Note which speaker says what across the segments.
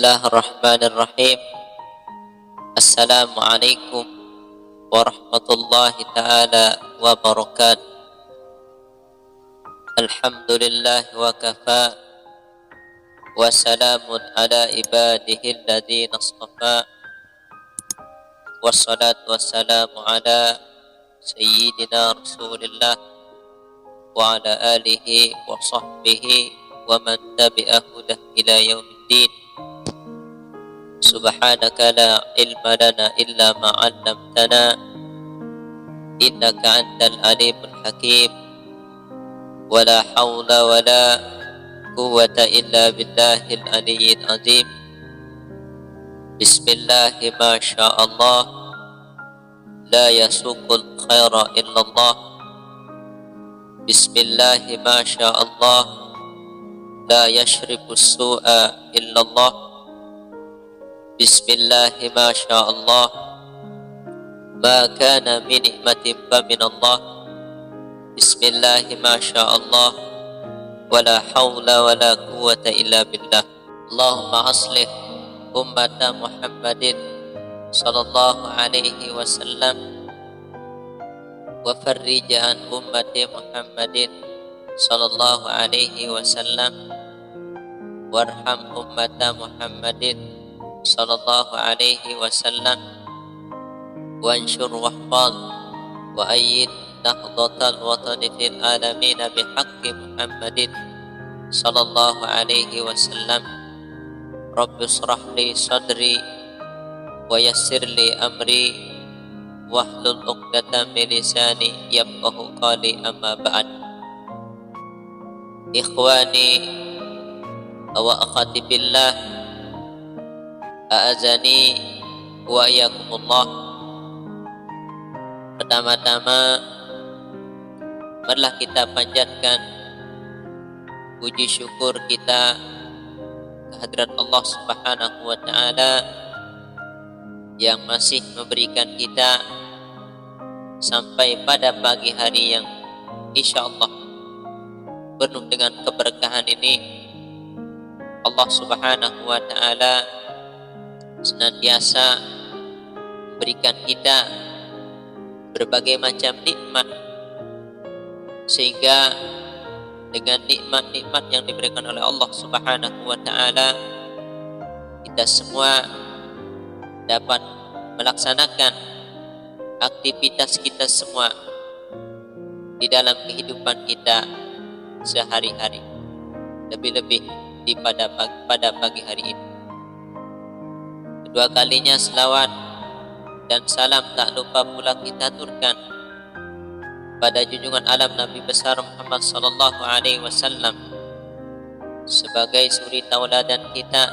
Speaker 1: Bismillahirrahmanirrahim. Assalamualaikum warahmatullahi ta'ala wabarakatuh. Alhamdulillah wa kafa, wa salamun ala ibadihi alladhina astafa, wassalatu wassalamu ala sayyidina rasulillah wa ala alihi wa sahbihi wa man tabi'ahudah ila yaumiddin. Subhanaka la ilma lana illa ma 'allamtana innaka antal alimul hakim. Wala haula wala quwwata illa billahil aliyyil azim. Bismillahi ma sya'allah, la yasuqul khaira illallah. Bismillahi ma sya'allah, la yashribus su'a illallah. Bismillahi ma sya'allah, ma kana min nikmatin fa min Allah. Bismillahi ma sya'allah, wala hawla wala quwwata illa billah. Allahumma aslih ummata Muhammadin sallallahu alaihi wasallam wa farrij an ummati Muhammadin sallallahu alaihi wasallam warham ummata Muhammadin sallallahu alaihi wasallam wanshur wahfaz wa ayyid nahdatal watani fil alamin bihaqqi Muhammadin sallallahu alaihi wasallam. Rabbi israh li sadri wa yassir li amri wahlul 'uqdatam min lisani yafqahu qawli, amma ba'd. Ikhwani wa akhwati billah, a'azani wa iyyakumullah. Pertama-tama marilah kita panjatkan puji syukur kita kehadirat Allah Subhanahu wa ta'ala yang masih memberikan kita sampai pada pagi hari yang insyaallah penuh dengan keberkahan ini. Allah Subhanahu wa ta'ala senantiasa memberikan kita berbagai macam nikmat, sehingga dengan nikmat-nikmat yang diberikan oleh Allah Subhanahu wa ta'ala kita semua dapat melaksanakan aktivitas kita semua di dalam kehidupan kita sehari-hari, lebih-lebih pada pagi hari ini. Kedua kalinya selawat dan salam tak lupa pula kita aturkan pada junjungan alam Nabi besar Muhammad sallallahu alaihi wasallam sebagai suri tauladan kita,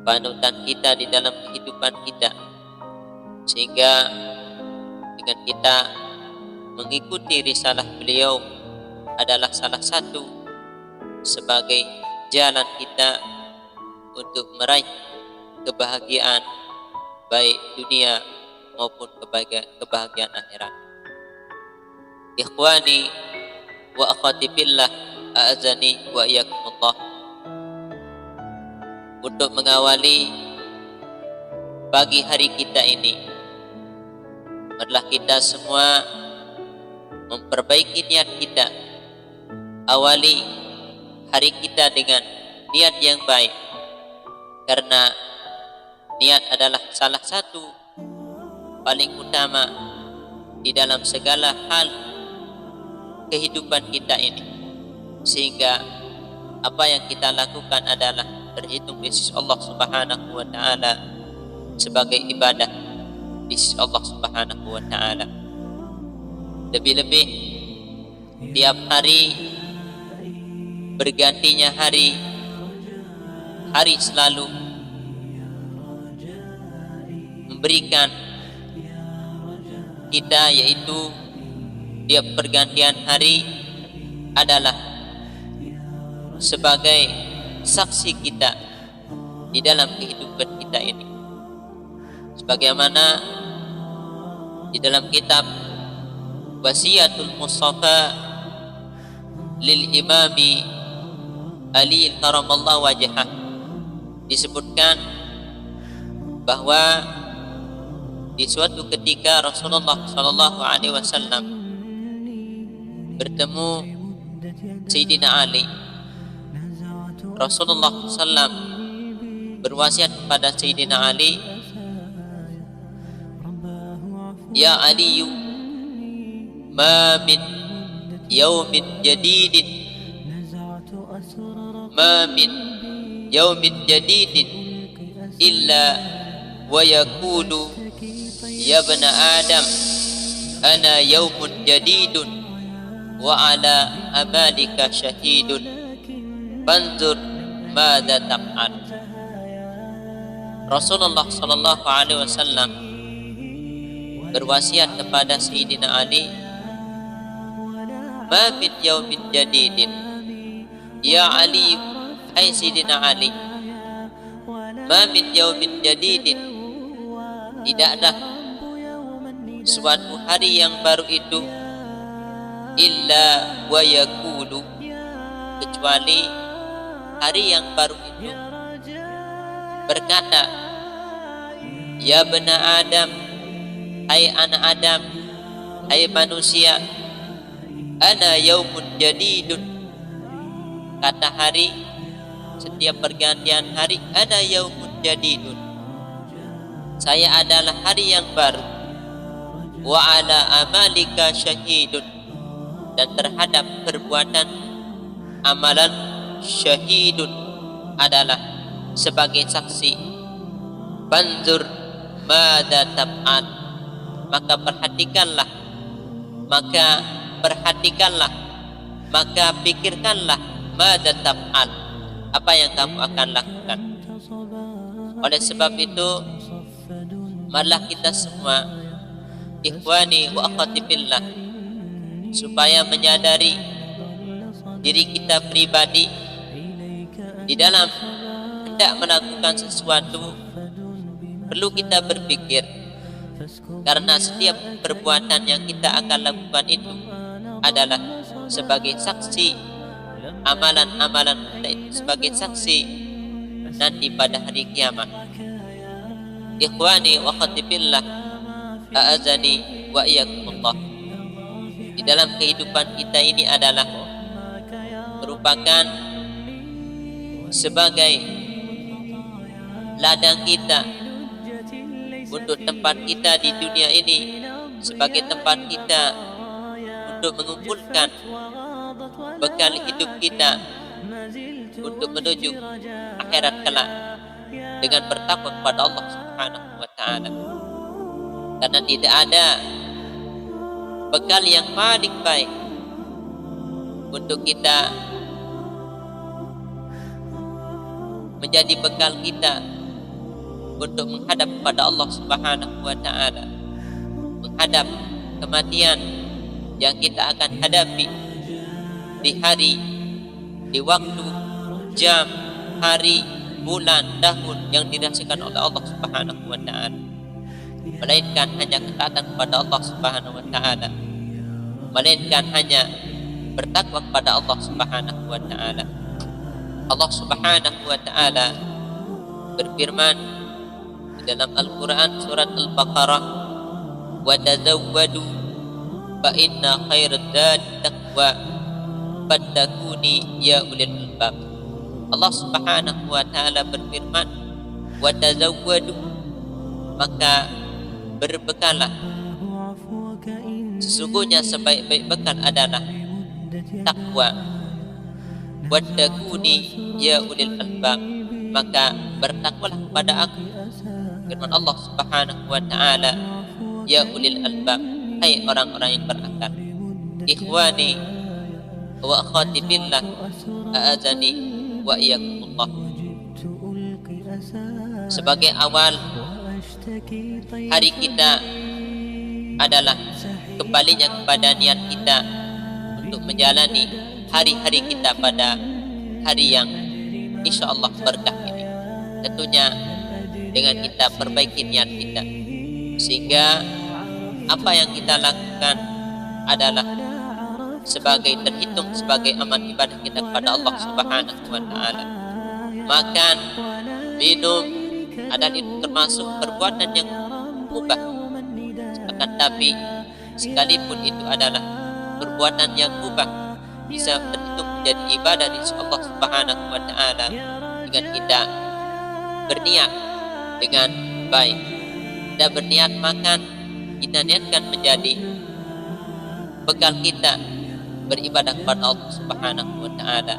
Speaker 1: panutan kita di dalam kehidupan kita, sehingga dengan kita mengikuti risalah beliau adalah salah satu sebagai jalan kita untuk meraih kebahagiaan baik dunia maupun kebahagiaan akhirat. Ikhwani wa akhwati billah, a'azani wa iyyakumullah. Untuk mengawali pagi hari kita ini, marilah kita semua memperbaiki niat kita. Awali hari kita dengan niat yang baik, karena niat adalah salah satu paling utama di dalam segala hal kehidupan kita ini, sehingga apa yang kita lakukan adalah terhitung di sisi Allah Subhanahu wa ta'ala sebagai ibadah di sisi Allah Subhanahu wa ta'ala. Lebih-lebih tiap hari bergantinya hari selalu memberikan kita, yaitu tiap pergantian hari adalah sebagai saksi kita di dalam kehidupan kita ini, sebagaimana di dalam kitab Wasiyatul Mustafa lil Imami Ali karamallahu wajhah disebutkan bahwa di suatu ketika Rasulullah Shallallahu Alaihi Wasallam bertemu Sayyidina Ali. Rasulullah SAW berwasiat kepada Sayyidina Ali, Ya Ali, ma min yaumin jadidin, ma min yaumin jadidin illa wa yaqulu ya bani Adam ana yaumun jadidun wa ala amalika syahidun fanzur madza taf'al. Rasulullah sallallahu alaihi wasallam berwasiat kepada Sayyidina Ali, ma min yaumin jadidin, ya Ali, hai Sayyidina Ali, ma min yaumin jadidin, tidaklah suatu hari yang baru itu, illa wa yaqulu, kecuali hari yang baru itu berkata, ya bani Adam, hai anak Adam, hai manusia, ana yaumun jadidun, kata hari setiap pergantian hari, ana yaumun jadidun, saya adalah hari yang baru, wa ala amalika syahidun, dan terhadap perbuatan amalan syahidun, adalah sebagai saksi. Banzur madza taf'al, maka perhatikanlah, maka pikirkanlah, madza taf'al, apa yang kamu akan lakukan. Oleh sebab itu, marilah kita semua, ikhwani wa akhwati fillah, supaya menyadari diri kita pribadi di dalam hendak melakukan sesuatu, perlu kita berpikir, karena setiap perbuatan yang kita akan lakukan itu adalah sebagai saksi amalan-amalan kita itu, sebagai saksi nanti pada hari kiamat. Ikhwani wa akhwati fillah, a'azani wa iyyakumullah, di dalam kehidupan kita ini adalah merupakan sebagai ladang kita untuk tempat kita di dunia ini, sebagai tempat kita untuk mengumpulkan bekal hidup kita untuk menuju akhirat kelak dengan bertakwa kepada Allah Subhanahu wa taala. Karena tidak ada bekal yang paling baik untuk kita menjadi bekal kita untuk menghadap kepada Allah Subhanahu wa taala, menghadap kematian yang kita akan hadapi di hari, di waktu, jam, hari, bulan, tahun yang dirasakan oleh Allah Subhanahu wa taala, melainkan hanya ketaatan kepada Allah Subhanahu wa taala, melainkan hanya bertakwa kepada Allah Subhanahu wa taala. Allah Subhanahu wa taala berfirman di dalam Al-Qur'an surat Al-Baqarah, wa tazawwadu fa inna khairaz zadi taqwa fattaquni ya ulil albab. Allah Subhanahu wa taala berfirman, wa tazawwadu, maka berbekallah, sesungguhnya sebaik-baik bekal adalah takwa. Wattaquni ya ulil albab, maka bertakwalah kepada aku, firman Allah Subhanahu wa taala, ya ulil albab, hai orang-orang yang berakal. Ikhwani wa akhwati fillah, a'azani wa iyyakumullah. Sebagai awal, hari kita adalah kembalinya kepada niat kita untuk menjalani hari-hari kita pada hari yang insya Allah berkah ini. Tentunya dengan kita perbaiki niat kita, sehingga apa yang kita lakukan adalah terhitung sebagai amal ibadah kita kepada Allah Subhanahu wa taala. Makan, minum adalah itu termasuk perbuatan yang mubah. Akan tapi sekalipun itu adalah perbuatan yang mubah, bisa terhitung menjadi ibadah di sisi Allah Subhanahu wa taala dengan kita berniat dengan baik. Kita berniat makan, kita niatkan menjadi bekal kita beribadah kepada Allah Subhanahu wa taala.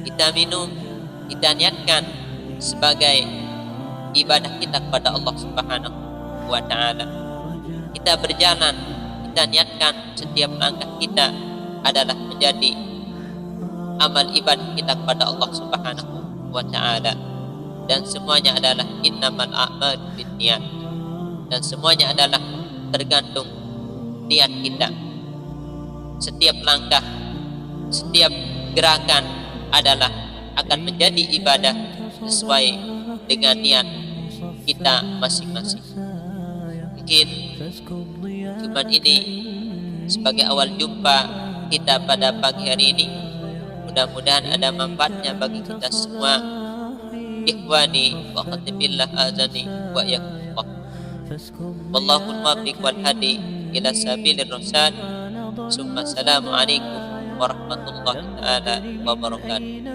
Speaker 1: Kita minum, kita niatkan sebagai ibadah kita kepada Allah Subhanahu wa taala. Kita berjalan, kita niatkan setiap langkah kita adalah menjadi amal ibadah kita kepada Allah Subhanahu wa taala. Dan semuanya adalah innamal a'malu binniyat. Dan semuanya adalah tergantung niat kita. Setiap langkah, setiap gerakan adalah akan menjadi ibadah sesuai dengan niat kita masing-masing. Mungkin cuma ini sebagai awal jumpa kita pada pagi hari ini. Mudah-mudahan ada manfaatnya bagi kita semua. Ikhwani wa khatibillah azani wa yakumullah. Wallahul muwaffiq wal hadi ila sabilir rasyad. Summa assalamu alaikum warahmatullahi taala wabarakatuh.